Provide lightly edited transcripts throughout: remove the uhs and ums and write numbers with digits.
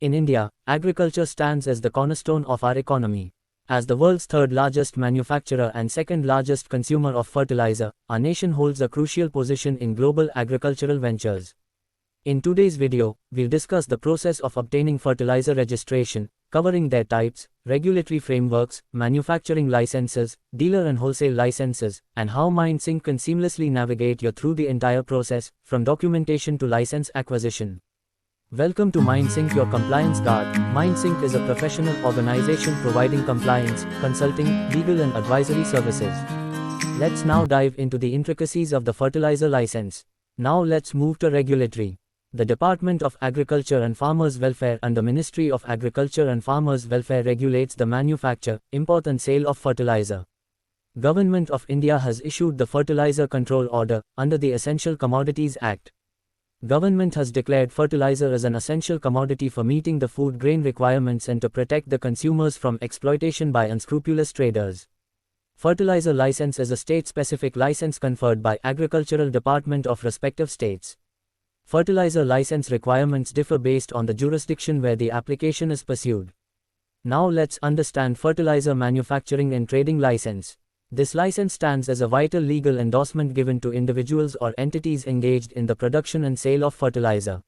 In India, agriculture stands as the cornerstone of our economy. As the world's third largest manufacturer and second largest consumer of fertilizer, our nation holds a crucial position in global agricultural ventures. In today's video, we'll discuss the process of obtaining fertilizer registration, covering their types, regulatory frameworks, manufacturing licenses, dealer and wholesale licenses, and how MindSync can seamlessly navigate you through the entire process, from documentation to license acquisition. Welcome to MindSync, your compliance guard. MindSync is a professional organization providing compliance, consulting, legal and advisory services. Let's now dive into the intricacies of the fertilizer license. Now let's move to regulatory. The Department of Agriculture and Farmers Welfare under Ministry of Agriculture and Farmers Welfare regulates the manufacture, import and sale of fertilizer. Government of India has issued the Fertilizer Control Order under the Essential Commodities Act. Government has declared fertilizer as an essential commodity for meeting the food grain requirements and to protect the consumers from exploitation by unscrupulous traders. Fertilizer license is a state-specific license conferred by Agricultural Department of respective states. Fertilizer license requirements differ based on the jurisdiction where the application is pursued. Now let's understand fertilizer manufacturing and trading license. This license stands as a vital legal endorsement given to individuals or entities engaged in the production and sale of fertilizer.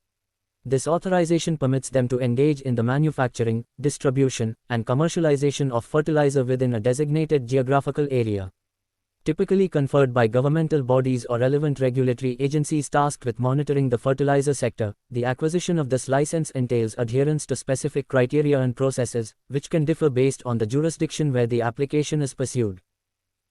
This authorization permits them to engage in the manufacturing, distribution, and commercialization of fertilizer within a designated geographical area. Typically conferred by governmental bodies or relevant regulatory agencies tasked with monitoring the fertilizer sector, the acquisition of this license entails adherence to specific criteria and processes, which can differ based on the jurisdiction where the application is pursued.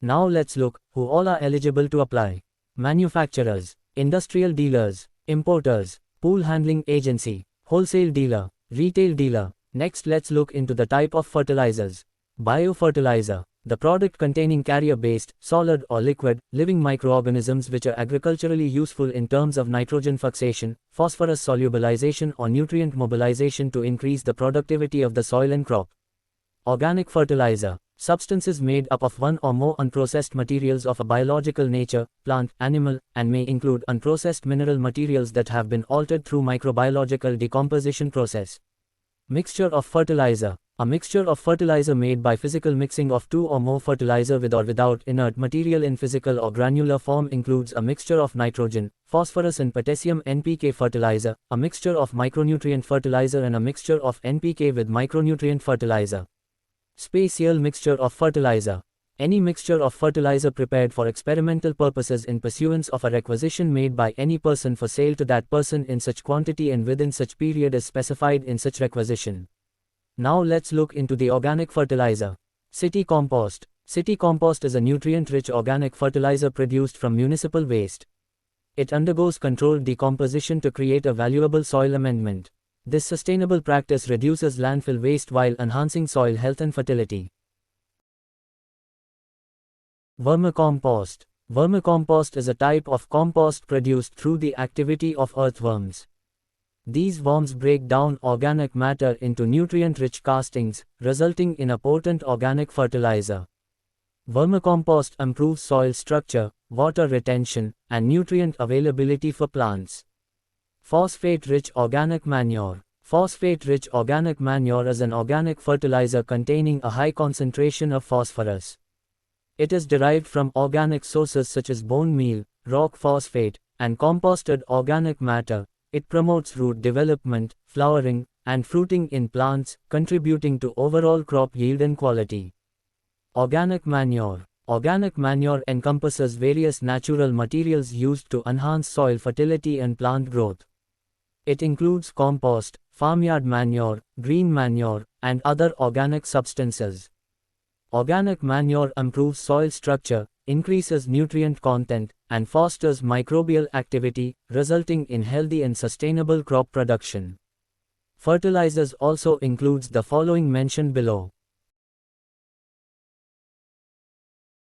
Now let's look who all are eligible to apply. Manufacturers, industrial dealers, importers, pool handling agency, wholesale dealer, retail dealer. Next let's look into the type of fertilizers. Biofertilizer, the product containing carrier-based, solid or liquid, living microorganisms which are agriculturally useful in terms of nitrogen fixation, phosphorus solubilization or nutrient mobilization to increase the productivity of the soil and crop. Organic fertilizer, substances made up of one or more unprocessed materials of a biological nature, plant, animal, and may include unprocessed mineral materials that have been altered through microbiological decomposition process. Mixture of fertilizer, a mixture of fertilizer made by physical mixing of two or more fertilizer with or without inert material in physical or granular form includes a mixture of nitrogen, phosphorus and potassium NPK fertilizer, a mixture of micronutrient fertilizer and a mixture of NPK with micronutrient fertilizer. Spatial mixture of fertilizer, any mixture of fertilizer prepared for experimental purposes in pursuance of a requisition made by any person for sale to that person in such quantity and within such period as specified in such requisition. Now let's look into the organic fertilizer. City compost. City compost is a nutrient-rich organic fertilizer produced from municipal waste. It undergoes controlled decomposition to create a valuable soil amendment. This sustainable practice reduces landfill waste while enhancing soil health and fertility. Vermicompost. Vermicompost is a type of compost produced through the activity of earthworms. These worms break down organic matter into nutrient-rich castings, resulting in a potent organic fertilizer. Vermicompost improves soil structure, water retention, and nutrient availability for plants. Phosphate-rich organic manure. Phosphate-rich organic manure is an organic fertilizer containing a high concentration of phosphorus. It is derived from organic sources such as bone meal, rock phosphate, and composted organic matter. It promotes root development, flowering, and fruiting in plants, contributing to overall crop yield and quality. Organic manure. Organic manure encompasses various natural materials used to enhance soil fertility and plant growth. It includes compost, farmyard manure, green manure, and other organic substances. Organic manure improves soil structure, increases nutrient content, and fosters microbial activity, resulting in healthy and sustainable crop production. Fertilizers also includes the following mentioned below.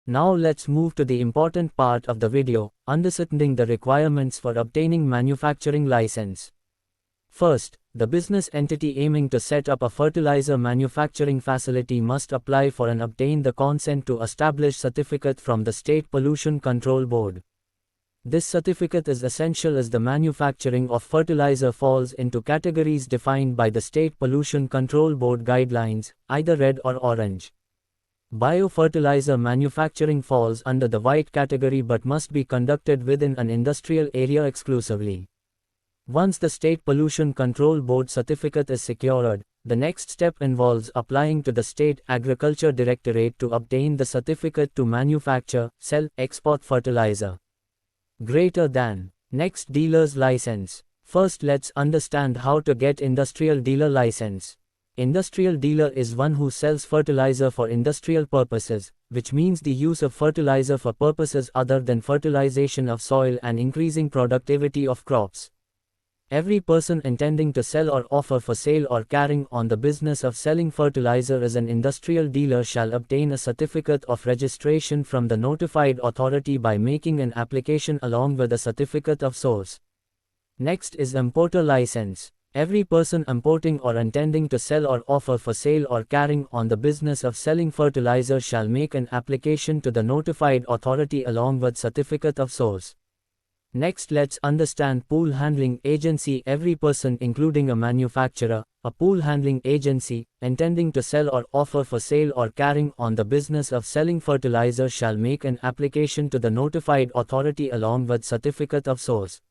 Now let's move to the important part of the video, understanding the requirements for obtaining manufacturing license. First, the business entity aiming to set up a fertilizer manufacturing facility must apply for and obtain the consent to establish certificate from the State Pollution Control Board. This certificate is essential as the manufacturing of fertilizer falls into categories defined by the State Pollution Control Board guidelines, either red or orange. Biofertilizer manufacturing falls under the white category but must be conducted within an industrial area exclusively. Once the State Pollution Control Board certificate is secured, the next step involves applying to the State Agriculture Directorate to obtain the certificate to manufacture, sell, export fertilizer. Greater than. Next, dealer's license. First, let's understand how to get industrial dealer license. Industrial dealer is one who sells fertilizer for industrial purposes, which means the use of fertilizer for purposes other than fertilization of soil and increasing productivity of crops. Every person intending to sell or offer for sale or carrying on the business of selling fertilizer as an industrial dealer shall obtain a certificate of registration from the notified authority by making an application along with a certificate of source. Next is importer license. Every person importing or intending to sell or offer for sale or carrying on the business of selling fertilizer shall make an application to the notified authority along with certificate of source. Next, let's understand pool handling agency. Every person including a manufacturer, a pool handling agency, intending to sell or offer for sale or carrying on the business of selling fertilizer shall make an application to the notified authority along with certificate of source.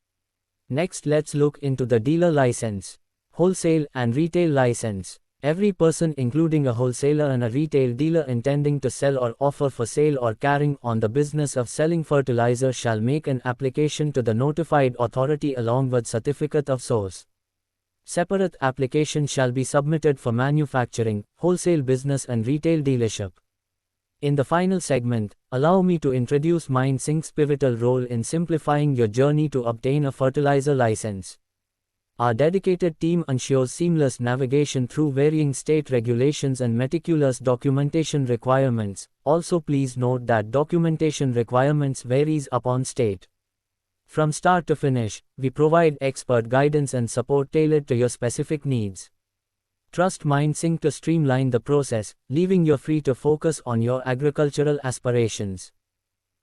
Next, let's look into the dealer license. Wholesale and retail license. Every person including a wholesaler and a retail dealer intending to sell or offer for sale or carrying on the business of selling fertilizer shall make an application to the notified authority along with certificate of source. Separate application shall be submitted for manufacturing, wholesale business and retail dealership. In the final segment, allow me to introduce MindSync's pivotal role in simplifying your journey to obtain a fertilizer license. Our dedicated team ensures seamless navigation through varying state regulations and meticulous documentation requirements. Also, please note that documentation requirements varies upon state. From start to finish, we provide expert guidance and support tailored to your specific needs. Trust MindSync to streamline the process, leaving you free to focus on your agricultural aspirations.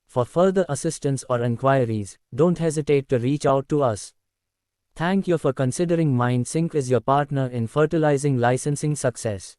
For further assistance or inquiries, don't hesitate to reach out to us. Thank you for considering MindSync as your partner in fertilizing licensing success.